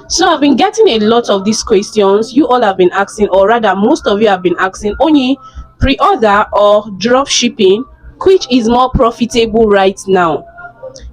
So I've been getting a lot of these questions. You all have been asking, or rather, most of you have been asking, only pre-order or drop shipping, which is more profitable right now?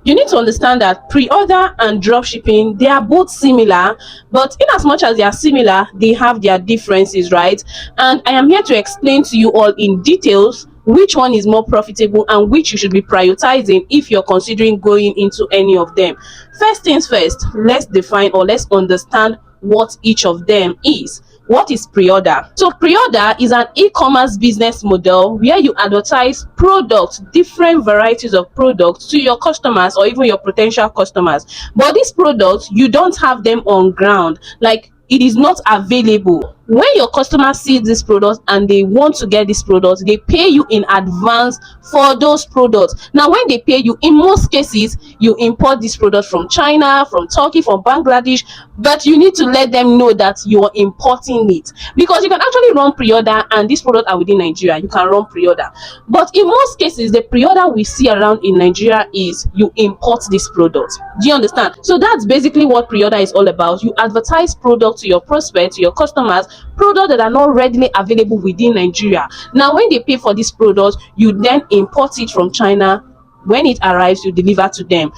You need to understand that pre-order and drop shipping, they are both similar, but in as much as they are similar, they have their differences, right? And I am here to explain to you all in details which one is more profitable and which you should be prioritizing if you're considering going into any of them. First things first, let's define or let's understand what each of them is. What is pre-order? So pre-order is an e-commerce business model where you advertise products, different varieties of products, to your customers or even your potential customers, but these products, you don't have them on ground, like it is not available. When your customers see this product and they want to get this product, they pay you in advance for those products. Now when they pay you, in most cases you import this product from China, from Turkey, from Bangladesh, but you need to let them know that you're importing it, because you can actually run pre-order and these products are within Nigeria, you can run pre-order, but in most cases the pre-order we see around in Nigeria is you import this product. Do you understand? So that's basically what pre-order is all about. You advertise product to your prospects, to your customers, products that are not readily available within Nigeria. Now when they pay for this product, you then import it from China. When it arrives, you deliver to them.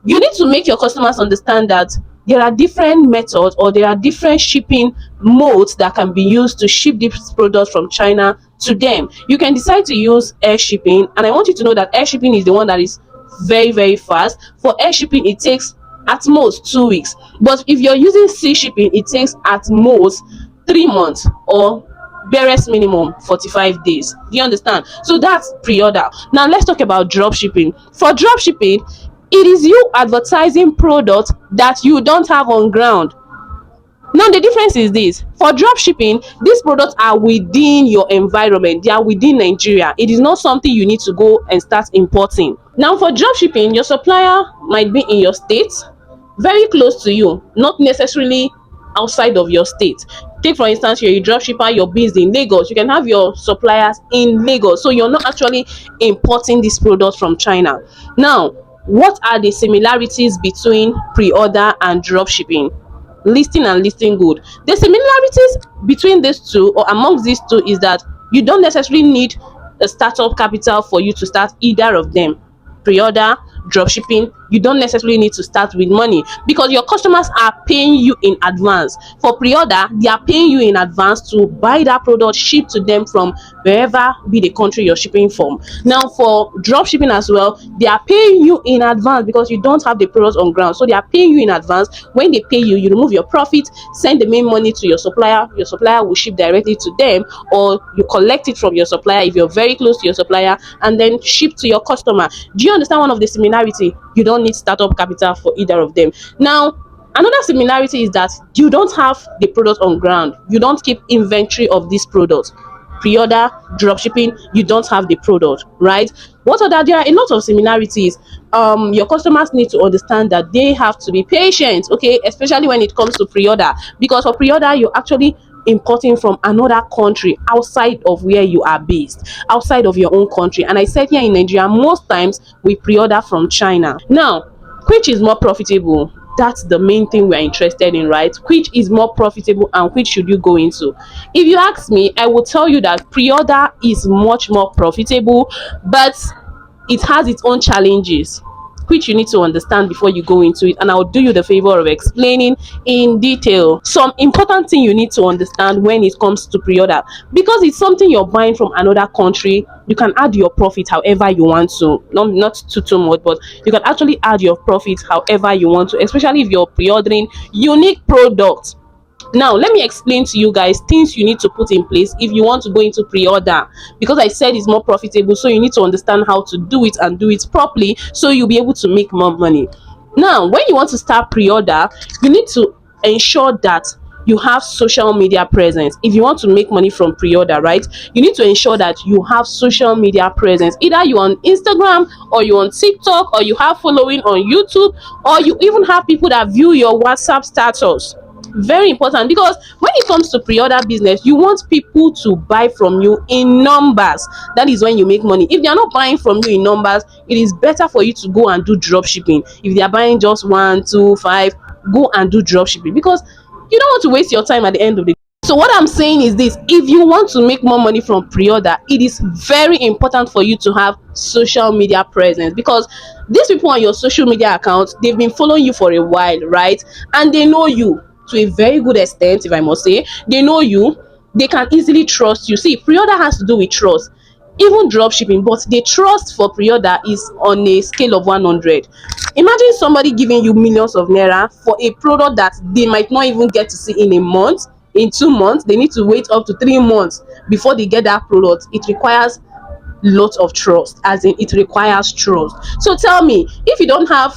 You need to make your customers understand that there are different methods or there are different shipping modes that can be used to ship these products from China to them. You can decide to use air shipping, and I want you to know that air shipping is the one that is very fast. For air shipping, it takes at most 2 weeks, but if you're using sea shipping, it takes at most 3 months, or barest minimum 45 days. Do you understand? So that's pre-order. Now let's talk about drop shipping. For drop shipping, it is you advertising products that you don't have on ground. Now the difference is this: for drop shipping, these products are within your environment, they are within Nigeria. It is not something you need to go and start importing. Now for drop shipping, your supplier might be in your state, very close to you, not necessarily outside of your state. Take for instance, you're a drop shipper, you're based in Lagos, you can have your suppliers in Lagos, so you're not actually importing this product from China. Now what are the similarities between pre-order and drop shipping? Listing and listing good. The similarities between these two, or amongst these two, is that you don't necessarily need a startup capital for you to start either of them. Pre-order, drop shipping, you don't necessarily need to start with money, because your customers are paying you in advance. For pre-order, they are paying you in advance to buy that product, ship to them from wherever be the country you're shipping from. Now for drop shipping as well, they are paying you in advance because you don't have the product on ground, so they are paying you in advance. When they pay you, you remove your profit, send the main money to your supplier will ship directly to them, or you collect it from your supplier if you're very close to your supplier, and then ship to your customer. Do you understand one of the similarity? You don't need startup capital for either of them. Now another similarity is that you don't have the product on ground, you don't keep inventory of this product. Pre-order, drop shipping, you don't have the product, right? What other? There are a lot of similarities. Your customers need to understand that they have to be patient, okay, especially when it comes to pre-order, because for pre-order you're actually importing from another country outside of where you are based, outside of your own country. And I said here in Nigeria, most times we pre-order from China. Now which is more profitable? That's the main thing we're interested in, right? Which is more profitable and which should you go into? If you ask me, I will tell you that pre-order is much more profitable, but it has its own challenges, which you need to understand before you go into it, and I'll do you the favor of explaining in detail some important thing you need to understand when it comes to pre-order, because it's something you're buying from another country. You can add your profit however you want to, not too much, but you can actually add your profit however you want to, especially if you're pre-ordering unique products. Now let me explain to you guys things you need to put in place if you want to go into pre-order, because I said it's more profitable, so you need to understand how to do it and do it properly, so you'll be able to make more money. Now when you want to start pre-order, you need to ensure that you have social media presence. If you want to make money from pre-order, right, you need to ensure that you have social media presence. Either you're on Instagram, or you're on TikTok, or you have following on YouTube, or you even have people that view your WhatsApp status. Very important, because when it comes to pre-order business, you want people to buy from you in numbers. That is when you make money. If they are not buying from you in numbers, it is better for you to go and do drop shipping. If they are buying just 1, 2, 5, go and do drop shipping, because you don't want to waste your time at the end of the day. So what I'm saying is this: if you want to make more money from pre-order, it is very important for you to have social media presence, because these people on your social media account, they've been following you for a while, right? And they know you to a very good extent, if I must say. They know you, they can easily trust you. See, pre-order has to do with trust. Even drop shipping, but the trust for pre-order is on a scale of 100. Imagine somebody giving you millions of naira for a product that they might not even get to see in a month, in 2 months. They need to wait up to 3 months before they get that product. It requires lots of trust, as in it requires trust. So tell me, if you don't have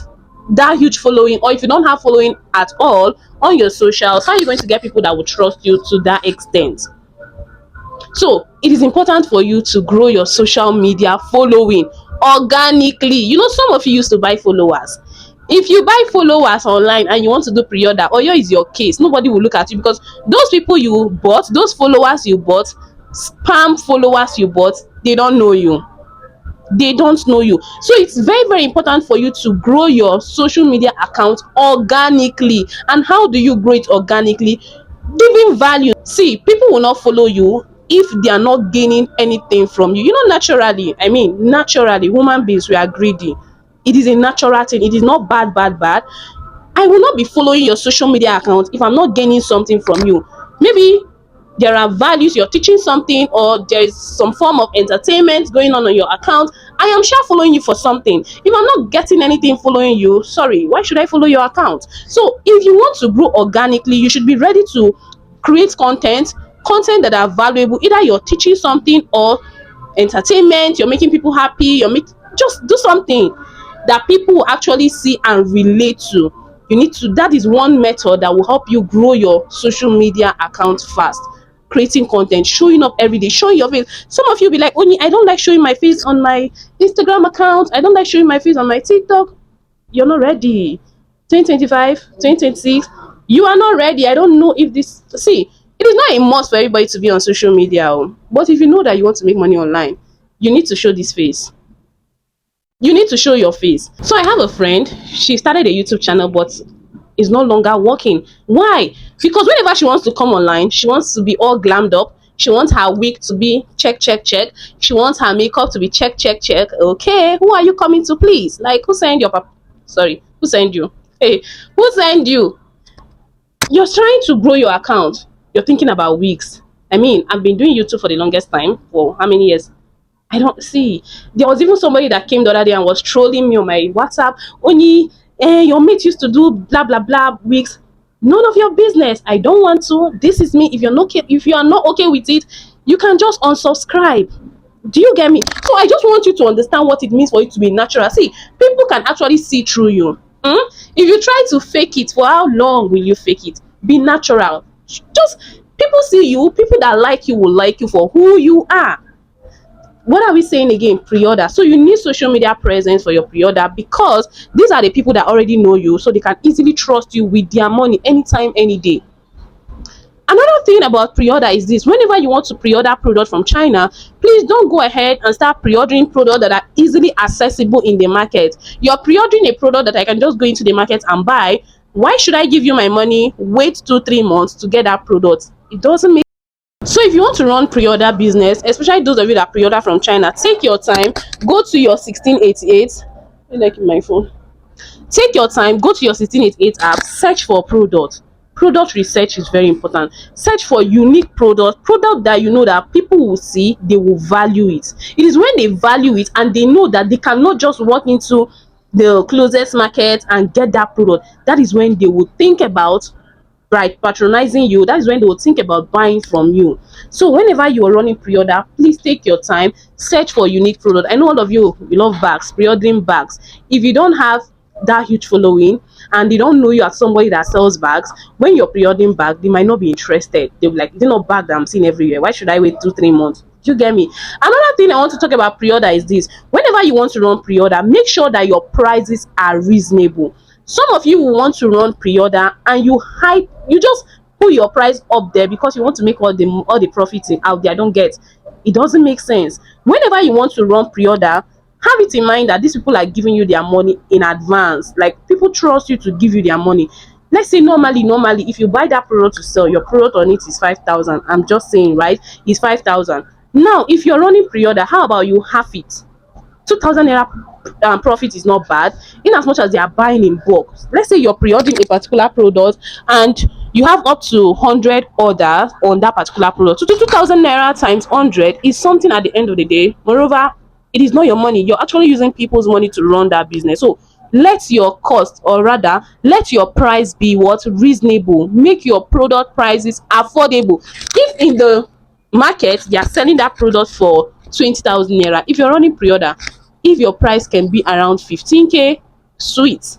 that huge following, or if you don't have following at all on your socials, how are you going to get people that will trust you to that extent? So it is important for you to grow your social media following organically. You know, some of you used to buy followers. If you buy followers online and you want to do pre-order, Oyo is your case. Nobody will look at you, because those people you bought, those followers you bought, spam followers you bought, they don't know you. They don't know you. So it's very, very important for you to grow your social media account organically. And how do you grow it organically? Giving value. See, people will not follow you if they are not gaining anything from you. You know, naturally, I mean naturally, human beings, we are greedy. It is a natural thing. It is not bad. I will not be following your social media account if I'm not gaining something from you. Maybe there are values, you're teaching something, or there is some form of entertainment going on your account. I am sure following you for something. If I'm not getting anything following you, sorry, why should I follow your account? So if you want to grow organically, you should be ready to create content that are valuable. Either you're teaching something, or entertainment, you're making people happy, just do something that people will actually see and relate to. You need to, that is one method that will help you grow your social media account fast. Creating content, showing up every day, showing your face. Some of you be like, Oni, I don't like showing my face on my Instagram account, I don't like showing my face on my TikTok. You're not ready. 2025, 2026, you are not ready. I don't know if this, see, it is not a must for everybody to be on social media, oh. But if you know that you want to make money online, you need to show this face. You need to show your face. So I have a friend, she started a YouTube channel, but is no longer working. Why? Because whenever she wants to come online, she wants to be all glammed up. She wants her wig to be check. She wants her makeup to be check. Okay, who are you coming to please? Like, who sent your papa? Sorry, who sent you? Hey, who sent you? You're trying to grow your account. You're thinking about wigs. I mean, I've been doing YouTube for the longest time. For how many years? I don't see. There was even somebody that came the other day and was trolling me on my WhatsApp. Only your mate used to do blah blah blah wigs. None of your business. I don't want to. This is me. If you're not okay, if you are not okay with it, you can just unsubscribe. Do you get me? So I just want you to understand what it means for you to be natural. See, people can actually see through you. If you try to fake it, for how long will you fake it? Be natural. Just, people see you. People that like you will like you for who you are. What are we saying again? Pre-order. So you need social media presence for your pre-order, because these are the people that already know you, so they can easily trust you with their money anytime, any day. Another thing about pre-order is this: whenever you want to pre-order product from China, please don't go ahead and start pre-ordering products that are easily accessible in the market. You're pre-ordering a product that I can just go into the market and buy. Why should I give you my money, wait 2-3 months to get that product? It doesn't make. So if you want to run pre-order business, especially those of you that pre-order from China, take your time, go to your 1688. I like my phone. Take your time, go to your 1688 app, search for product. Product research is very important. Search for unique product that you know that people will see, they will value it. It is when they value it and they know that they cannot just walk into the closest market and get that product, that is when they will think about, right, patronizing you. That is when they will think about buying from you. So whenever you are running pre-order, please take your time, search for unique product. I know all of you love bags, pre-ordering bags. If you don't have that huge following and they don't know you as somebody that sells bags, when you're pre-ordering bag, they might not be interested. They'll be like, they're not bag that I'm seeing everywhere, why should I wait 2-3 months? You get me? Another thing I want to talk about pre-order is this: whenever you want to run pre-order, make sure that your prices are reasonable. Some of you will want to run pre-order and you just put your price up there because you want to make all the profits out there. I don't get. It doesn't make sense. Whenever you want to run pre-order, have it in mind that these people are giving you their money in advance. Like, people trust you to give you their money. Let's say normally if you buy that product to sell, your product on it is 5,000. I'm just saying, right? It's 5,000. Now if you're running pre-order, how about you half it? 2,000 naira profit is not bad, in as much as they are buying in bulk. Let's say you're pre-ordering a particular product and you have up to 100 orders on that particular product. So 2,000 naira times 100 is something at the end of the day. Moreover, it is not your money. You're actually using people's money to run that business. So let your cost, or rather let your price be what? Reasonable. Make your product prices affordable. If in the market they are selling that product for 20,000 naira, if you're running pre-order, if your price can be around 15k, sweet.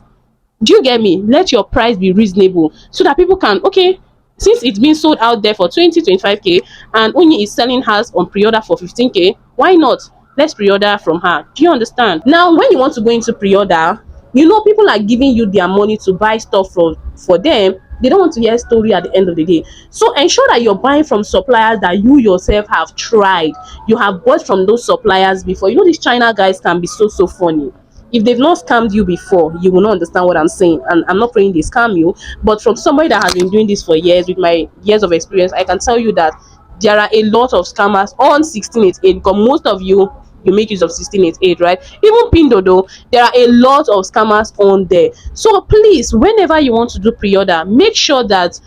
Do you get me? Let your price be reasonable so that people can, okay, since it's been sold out there for 20-25k and Unyi is selling hers on pre-order for 15k, why not? Let's pre-order from her. Do you understand? Now when you want to go into pre-order, you know people are giving you their money to buy stuff for them. They don't want to hear story at the end of the day. So ensure that you're buying from suppliers that you yourself have tried. You have bought from those suppliers before. You know these China guys can be so funny. If they've not scammed you before, you will not understand what I'm saying. And I'm not praying they scam you, but from somebody that has been doing this for years, with my years of experience, I can tell you that there are a lot of scammers on 1688, because most of you make use of 1688, right? Even Pindodo, there are a lot of scammers on there. So please, whenever you want to do pre-order, make sure that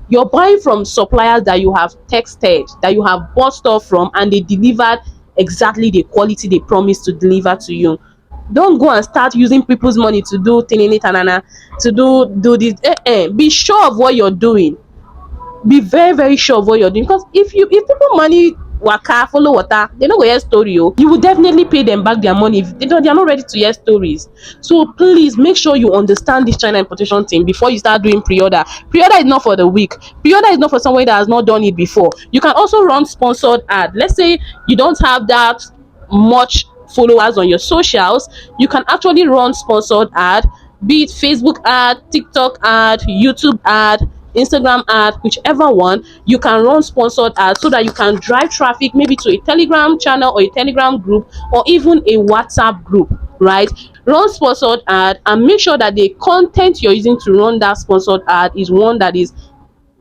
you're buying from suppliers that you have texted, that you have bought stuff from, and they delivered exactly the quality they promised to deliver to you. Don't go and start using people's money to do tinini tanana, to do this. Be sure of what you're doing. Be very sure of what you're doing, because if people money waka follow water, they no go hear story. Oh, you will definitely pay them back their money if they are not ready to hear stories. So please make sure you understand this China importation thing before you start doing pre-order. Pre-order is not for the weak. Pre-order is not for somebody that has not done it before. You can also run sponsored ad. Let's say you don't have that much followers on your socials, you can actually run sponsored ad, be it Facebook ad, TikTok ad, YouTube ad, Instagram ad, whichever one. You can run sponsored ads so that you can drive traffic maybe to a Telegram channel or a Telegram group or even a WhatsApp group, right? Run sponsored ad and make sure that the content you're using to run that sponsored ad is one that is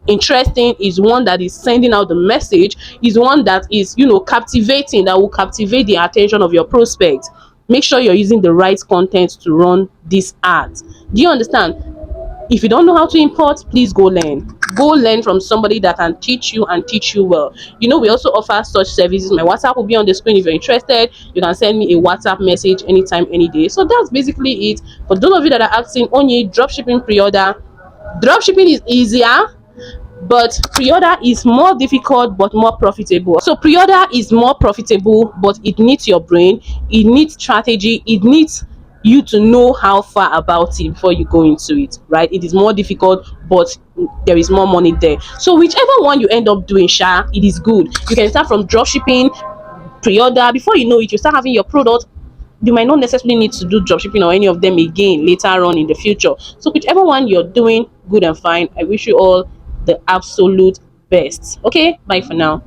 interesting, is one that is sending out the message, is one that is, captivating, that will captivate the attention of your prospects. Make sure you're using the right content to run this ad. Do you understand? If you don't know how to import, please go learn from somebody that can teach you and teach you well. We also offer such services. My WhatsApp will be on the screen. If you're interested, you can send me a WhatsApp message anytime, any day. So that's basically it. For those of you that are asking, only dropshipping pre-order, dropshipping is easier, but pre-order is more difficult but more profitable. So pre-order is more profitable, but it needs your brain, it needs strategy, it needs you to know how far about it before you go into it, right? It is more difficult, but there is more money there. So whichever one you end up doing, it is good. You can start from dropshipping, pre-order. Before you know it, you start having your product. You might not necessarily need to do dropshipping or any of them again later on in the future. So whichever one you're doing, good and fine. I wish you all the absolute best. Okay, bye for now.